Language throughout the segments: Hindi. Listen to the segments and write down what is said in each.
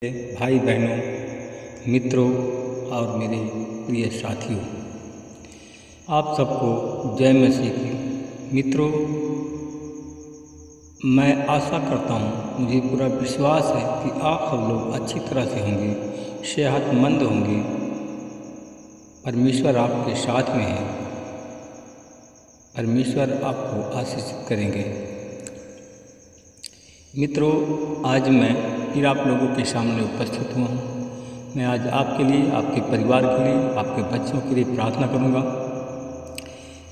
भाई बहनों, मित्रों और मेरे प्रिय साथियों, आप सबको जय मसीह की। मित्रों, मैं आशा करता हूँ, मुझे पूरा विश्वास है कि आप सब लोग अच्छी तरह से होंगे, सेहतमंद होंगे। परमेश्वर आपके साथ में है। परमेश्वर आपको आशीषित करेंगे। मित्रों, आज मैं फिर आप लोगों के सामने उपस्थित हुआ हूँ। मैं आज आपके लिए, आपके परिवार के लिए, आपके बच्चों के लिए प्रार्थना करूँगा।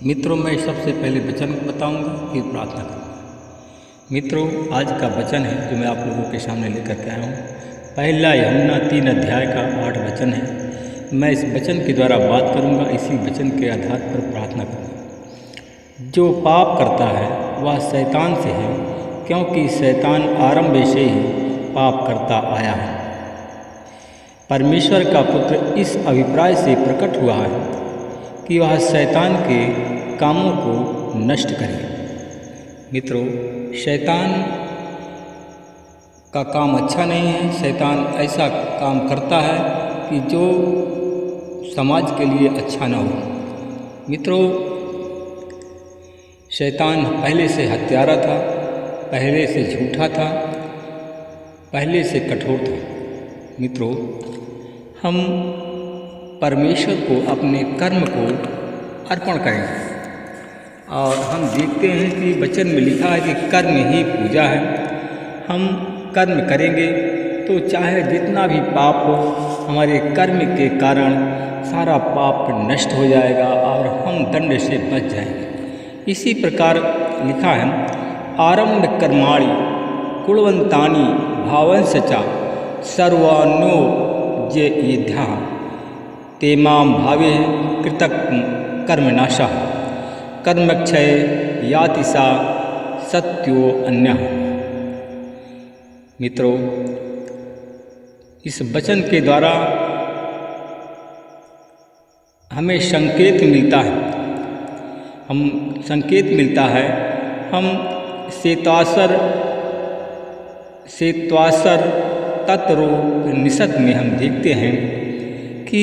मित्रों, मैं सबसे पहले वचन बताऊँगा, फिर प्रार्थना करूँगा। मित्रों, आज का वचन है जो मैं आप लोगों के सामने लेकर के आया हूँ। पहला यूहन्ना 3 अध्याय का 8 वचन है। मैं इस वचन के द्वारा बात करूँगा, इसी वचन के आधार पर प्रार्थना करूँगा। जो पाप करता है वह शैतान से है, क्योंकि शैतान आरंभ से ही पाप करता आया है। परमेश्वर का पुत्र इस अभिप्राय से प्रकट हुआ है कि वह शैतान के कामों को नष्ट करे। मित्रों, शैतान का काम अच्छा नहीं है। शैतान ऐसा काम करता है कि जो समाज के लिए अच्छा ना हो। मित्रों, शैतान पहले से हत्यारा था, पहले से झूठा था, पहले से कठोर था। मित्रों, हम परमेश्वर को अपने कर्म को अर्पण करेंगे और हम देखते हैं कि वचन में लिखा है कि कर्म ही पूजा है। हम कर्म करेंगे तो चाहे जितना भी पाप हो, हमारे कर्म के कारण सारा पाप नष्ट हो जाएगा और हम दंड से बच जाएंगे। इसी प्रकार लिखा है, आरंभ कर्माणि कुर्वन्तानि भावंसचा सर्वाण्यो जे येद्धा तेमां भावे कृतक कर्मनाशः कर्मक्षय याति सा सत्यो अन्यः। मित्रों, इस वचन के द्वारा हमें संकेत मिलता है। हम श्वेताश्वर तत्रोपनिषद में हम देखते हैं कि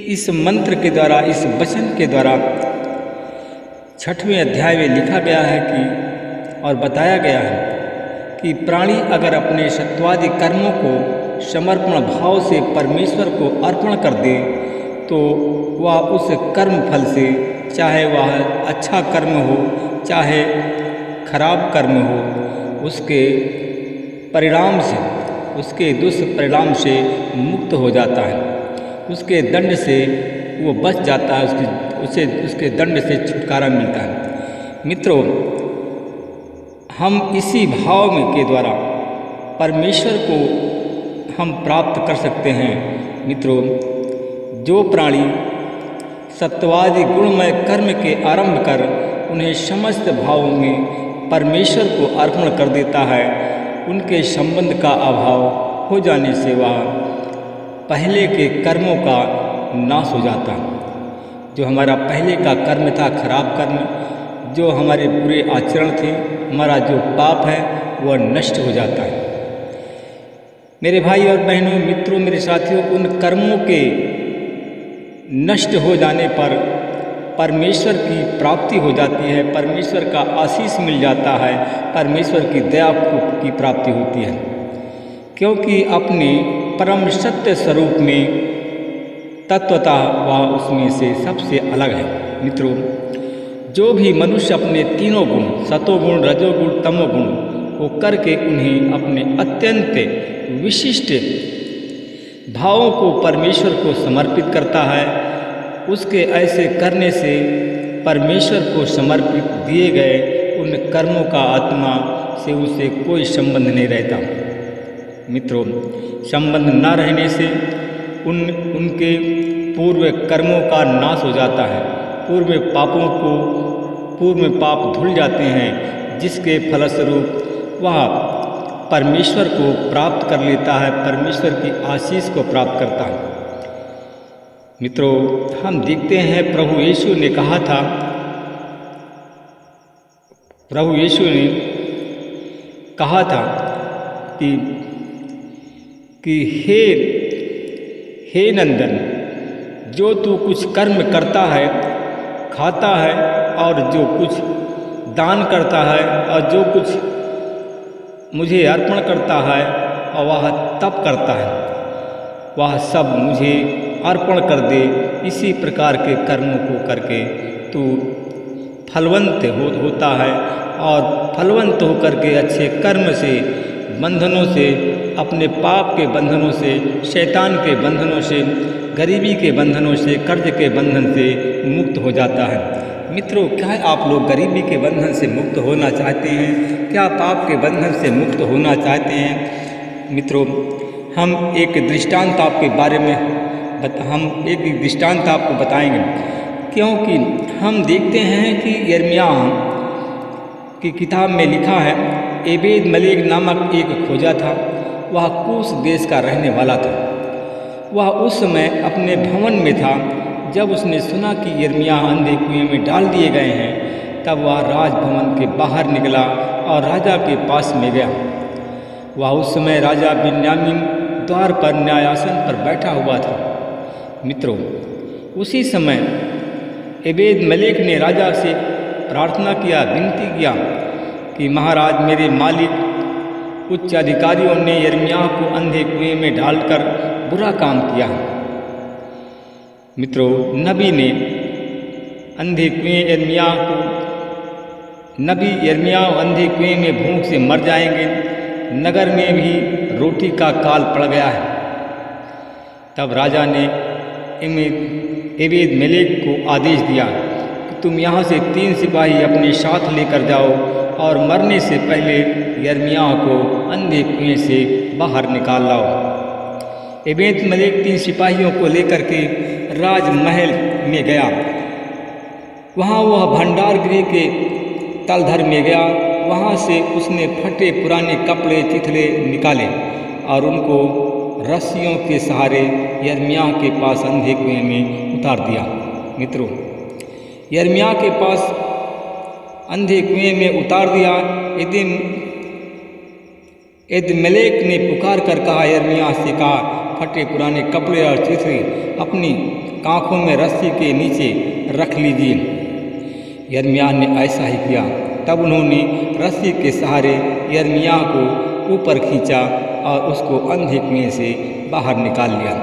इस मंत्र के द्वारा, इस वचन के द्वारा 6वें अध्याय में लिखा गया है कि और बताया गया है कि प्राणी अगर अपने सत्वादि कर्मों को समर्पण भाव से परमेश्वर को अर्पण कर दे तो वह उस कर्म फल से, चाहे वह अच्छा कर्म हो चाहे खराब कर्म हो, उसके परिणाम से, उसके दुष्परिणाम से मुक्त हो जाता है। उसके दंड से वो बच जाता है, उसके दंड से छुटकारा मिलता है। मित्रों, हम इसी भाव में के द्वारा परमेश्वर को हम प्राप्त कर सकते हैं। मित्रों, जो प्राणी सत्वादि गुणमय कर्म के आरंभ कर उन्हें समस्त भावों में परमेश्वर को अर्पण कर देता है, उनके संबंध का अभाव हो जाने से वह पहले के कर्मों का नाश हो जाता है। जो हमारा पहले का कर्म था, खराब कर्म, जो हमारे बुरे आचरण थे, हमारा जो पाप है वह नष्ट हो जाता है। मेरे भाई और बहनों, मित्रों, मेरे साथियों, उन कर्मों के नष्ट हो जाने पर परमेश्वर की प्राप्ति हो जाती है, परमेश्वर का आशीष मिल जाता है, परमेश्वर की दया की प्राप्ति होती है, क्योंकि अपने परम सत्य स्वरूप में तत्वतः वह उसमें से सबसे अलग है। मित्रों, जो भी मनुष्य अपने तीनों गुण, सतोगुण, रजोगुण, तमोगुण को करके उन्हें अपने अत्यंत विशिष्ट भावों को परमेश्वर को समर्पित करता है, उसके ऐसे करने से परमेश्वर को समर्पित दिए गए उन कर्मों का आत्मा से उसे कोई संबंध नहीं रहता। मित्रों, संबंध न रहने से उनके पूर्व कर्मों का नाश हो जाता है, पूर्व में पाप धुल जाते हैं, जिसके फलस्वरूप वह परमेश्वर को प्राप्त कर लेता है, परमेश्वर की आशीष को प्राप्त करता है। मित्रों, हम देखते हैं प्रभु यीशु ने कहा था, कि कि हे नंदन, जो तू कुछ कर्म करता है, खाता है, और जो कुछ दान करता है, और जो कुछ मुझे अर्पण करता है और वह तप करता है, वह सब मुझे अर्पण कर दे। इसी प्रकार के कर्मों को करके तू फलवंत होता है, और फलवंत होकर के अच्छे कर्म से, बंधनों से, अपने पाप के बंधनों से, शैतान के बंधनों से, गरीबी के बंधनों से, कर्ज के बंधन से मुक्त हो जाता है। मित्रों, क्या आप लोग गरीबी के बंधन से मुक्त होना चाहते हैं? क्या पाप के बंधन से मुक्त होना चाहते हैं? मित्रों, हम एक दृष्टांत आपके बारे में एक दृष्टांत आपको बताएंगे, क्योंकि हम देखते हैं कि यिर्मयाह की किताब में लिखा है, एबेद मलेक नामक एक खोजा था। वह कूश देश का रहने वाला था। वह उस समय अपने भवन में था। जब उसने सुना कि यिर्मयाह अंधे कुएं में डाल दिए गए हैं, तब वह राजभवन के बाहर निकला और राजा के पास में गया। वह उस समय राजा बिन्यामीन द्वार पर न्यायासन पर बैठा हुआ था। मित्रों, उसी समय एबेद मलेक ने राजा से प्रार्थना किया, विनती किया कि महाराज, मेरे मालिक उच्च अधिकारियों ने यिर्मयाह को अंधे कुएं में डालकर बुरा काम किया। मित्रों, नबी ने अंधे कुएं यिर्मयाह अंधे कुएं में भूख से मर जाएंगे, नगर में भी रोटी का काल पड़ गया है। तब राजा ने एबेद मलेक को आदेश दिया कि तुम यहाँ से 3 सिपाही अपने साथ लेकर जाओ और मरने से पहले यिर्मयाह को अंधे कुएं से बाहर निकाल लाओ। एबेद मलेक 3 सिपाहियों को लेकर के राजमहल में गया। वहाँ वह भंडार गृह के तलधर में गया। वहाँ से उसने फटे पुराने कपड़े चिथड़े निकाले और उनको रस्सियों के सहारे यिर्मयाह के पास अंधे कुएं में उतार दिया। मित्रों, यिर्मयाह के पास अंधे कुएं में उतार दिया। एबेद मलेक ने पुकार कर कहा, यिर्मयाह से कहा, फटे पुराने कपड़े और चिथड़े अपनी कांखों में रस्सी के नीचे रख लीजिए। यिर्मयाह ने ऐसा ही किया। तब उन्होंने रस्सी के सहारे यिर्मयाह को ऊपर खींचा और उसको अंधे कुएं से बाहर निकाल लिया।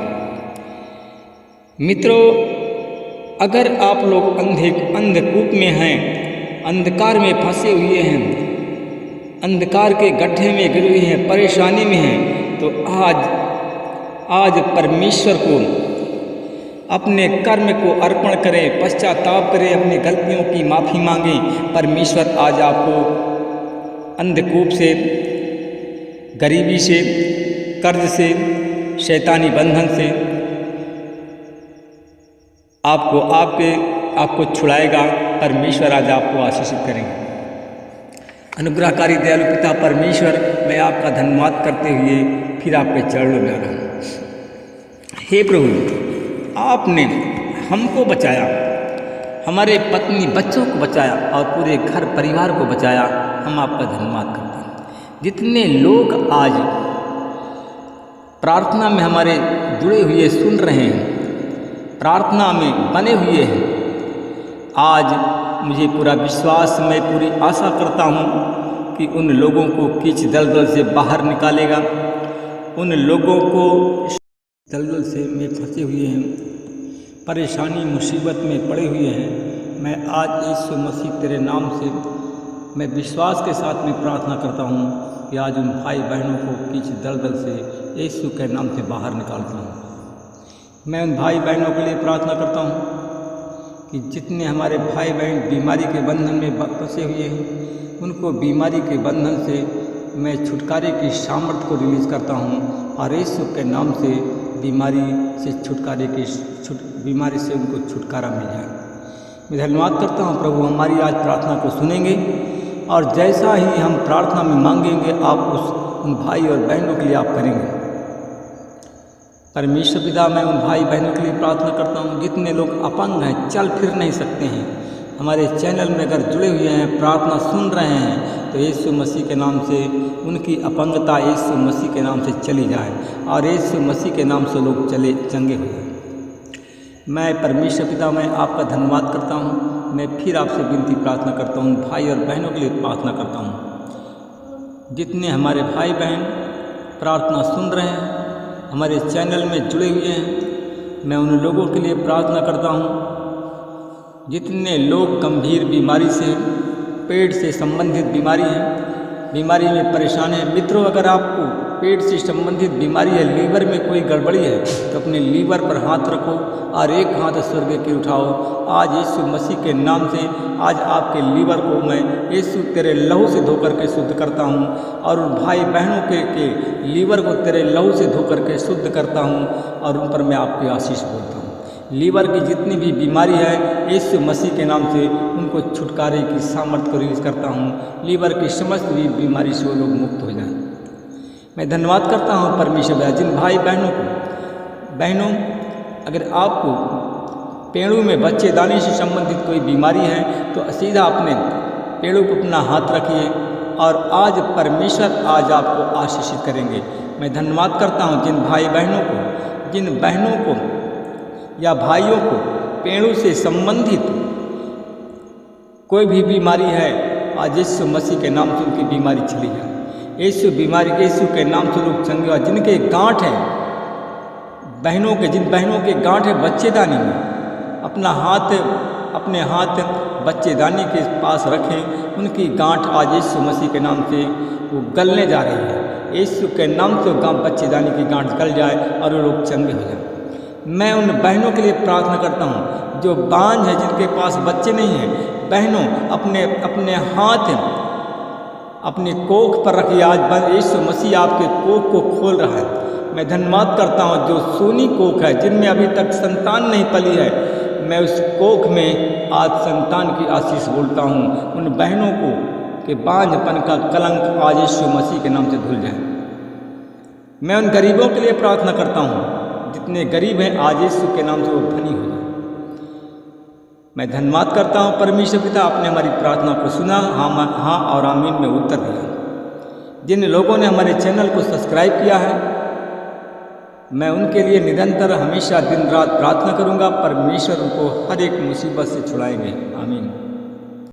मित्रों, अगर आप लोग अंधकूप में हैं, अंधकार में फंसे हुए हैं, अंधकार के गड्ढे में गिरे हुए हैं, परेशानी में हैं, तो आज परमेश्वर को अपने कर्म को अर्पण करें, पश्चाताप करें, अपनी गलतियों की माफ़ी मांगें। परमेश्वर आज आपको अंधकूप से, गरीबी से, कर्ज से, शैतानी बंधन से आपको छुड़ाएगा। परमेश्वर आज आपको आशीषित करेंगे। अनुग्रहकारी दयालु पिता परमेश्वर, मैं आपका धन्यवाद करते हुए फिर आपके चरणों में आ रहा हूँ। हे प्रभु, आपने हमको बचाया, हमारे पत्नी बच्चों को बचाया और पूरे घर परिवार को बचाया। हम आपका धन्यवाद करते हैं। जितने लोग आज प्रार्थना में हमारे जुड़े हुए सुन रहे हैं, प्रार्थना में बने हुए हैं, आज मुझे पूरा विश्वास, मैं पूरी आशा करता हूँ कि उन लोगों को कीच दलदल से बाहर निकालेगा। उन लोगों को दलदल से में फंसे हुए हैं, परेशानी मुसीबत में पड़े हुए हैं, मैं आज यीशु मसीह तेरे नाम से मैं विश्वास के साथ में प्रार्थना करता हूँ कि आज उन भाई बहनों को कीच दलदल से यीशु के नाम से बाहर निकालता हूँ। मैं उन भाई बहनों के लिए प्रार्थना करता हूँ कि जितने हमारे भाई बहन बीमारी के बंधन में फंसे हुए हैं, उनको बीमारी के बंधन से मैं छुटकारे की सामर्थ्य को रिलीज़ करता हूँ और यीशु के नाम से बीमारी से बीमारी से उनको छुटकारा मिल जाए। मैं धन्यवाद करता हूँ प्रभु, हमारी आज प्रार्थना को सुनेंगे और जैसा ही हम प्रार्थना में मांगेंगे आप उन भाई और बहनों के लिए आप करेंगे। परमेश्वर पिता, मैं उन भाई बहनों के लिए प्रार्थना करता हूँ जितने लोग अपंग हैं, चल फिर नहीं सकते हैं, हमारे चैनल में अगर जुड़े हुए हैं, प्रार्थना सुन रहे हैं, तो यीशु मसीह के नाम से उनकी अपंगता यीशु मसीह के नाम से चली जाए और यीशु मसीह के नाम से लोग चंगे हो जाए। मैं परमेश्वर पिता में आपका धन्यवाद करता हूँ। मैं फिर आपसे विनती प्रार्थना करता हूँ, भाई और बहनों के लिए प्रार्थना करता हूँ। जितने हमारे भाई बहन प्रार्थना सुन रहे हैं, हमारे चैनल में जुड़े हुए हैं, मैं उन लोगों के लिए प्रार्थना करता हूँ। जितने लोग गंभीर बीमारी से, पेट से संबंधित बीमारी में परेशान हैं, मित्रों अगर आपको पेट से संबंधित बीमारी है, लीवर में कोई गड़बड़ी है, तो अपने लीवर पर हाथ रखो और एक हाथ स्वर्ग की उठाओ। आज यीशु मसीह के नाम से आज आपके लीवर को मैं यीशु तेरे लहू से धोकर के शुद्ध करता हूँ और उन भाई बहनों के लीवर को तेरे लहू से धोकर के शुद्ध करता हूँ और उन पर मैं आपकी आशीष बोलता हूँ। लीवर की जितनी भी बीमारी है, यीशु मसीह के नाम से उनको छुटकारे की सामर्थ्य को रिलीज करता हूँ। लीवर की समस्त भी बीमारी से वो लोग मुक्त हो जाएं। मैं धन्यवाद करता हूँ परमेश्वर जिन भाई बहनों अगर आपको पेड़ों में बच्चे दाने से संबंधित कोई बीमारी है, तो सीधा अपने पेड़ों पर अपना हाथ रखिए और आज परमेश्वर आज आपको आशीषित करेंगे। मैं धन्यवाद करता हूँ जिन बहनों को या भाइयों को पेड़ों से संबंधित कोई भी बीमारी है, आज यीशु मसीह के नाम से उनकी बीमारी चली जाए। यीशु के नाम से लोग चंगे और जिनके गांठ है जिन बहनों के गांठ है बच्चेदानी में, अपने हाथ बच्चेदानी के पास रखें। उनकी गांठ आज यीशु मसीह के नाम से वो गलने जा रही है। यीशु के नाम से बच्चेदानी की गांठ गल जाए और वो लोग चंगे हो जाए। मैं उन बहनों के लिए प्रार्थना करता हूँ जो बांझ है, जिनके पास बच्चे नहीं हैं। बहनों अपने हाथ अपने कोख पर रखिए। आज यीशु मसीह आपके कोख को खोल रहा है। मैं धन्यवाद करता हूँ जो सूनी कोख है, जिनमें अभी तक संतान नहीं पली है, मैं उस कोख में आज संतान की आशीष बोलता हूँ। उन बहनों को कि बांझपन का कलंक आज यीशु मसीह के नाम से धुल जाए। मैं उन गरीबों के लिए प्रार्थना करता हूँ, जितने गरीब हैं आज यीशु के नाम से वो धनी हो जाए। मैं धन्यवाद करता हूँ परमेश्वर पिता, आपने हमारी प्रार्थना को सुना, हाँ और आमीन में उत्तर दिया। जिन लोगों ने हमारे चैनल को सब्सक्राइब किया है, मैं उनके लिए निरंतर हमेशा दिन रात प्रार्थना करूंगा। परमेश्वर उनको हर एक मुसीबत से छुड़ाएंगे। आमीन।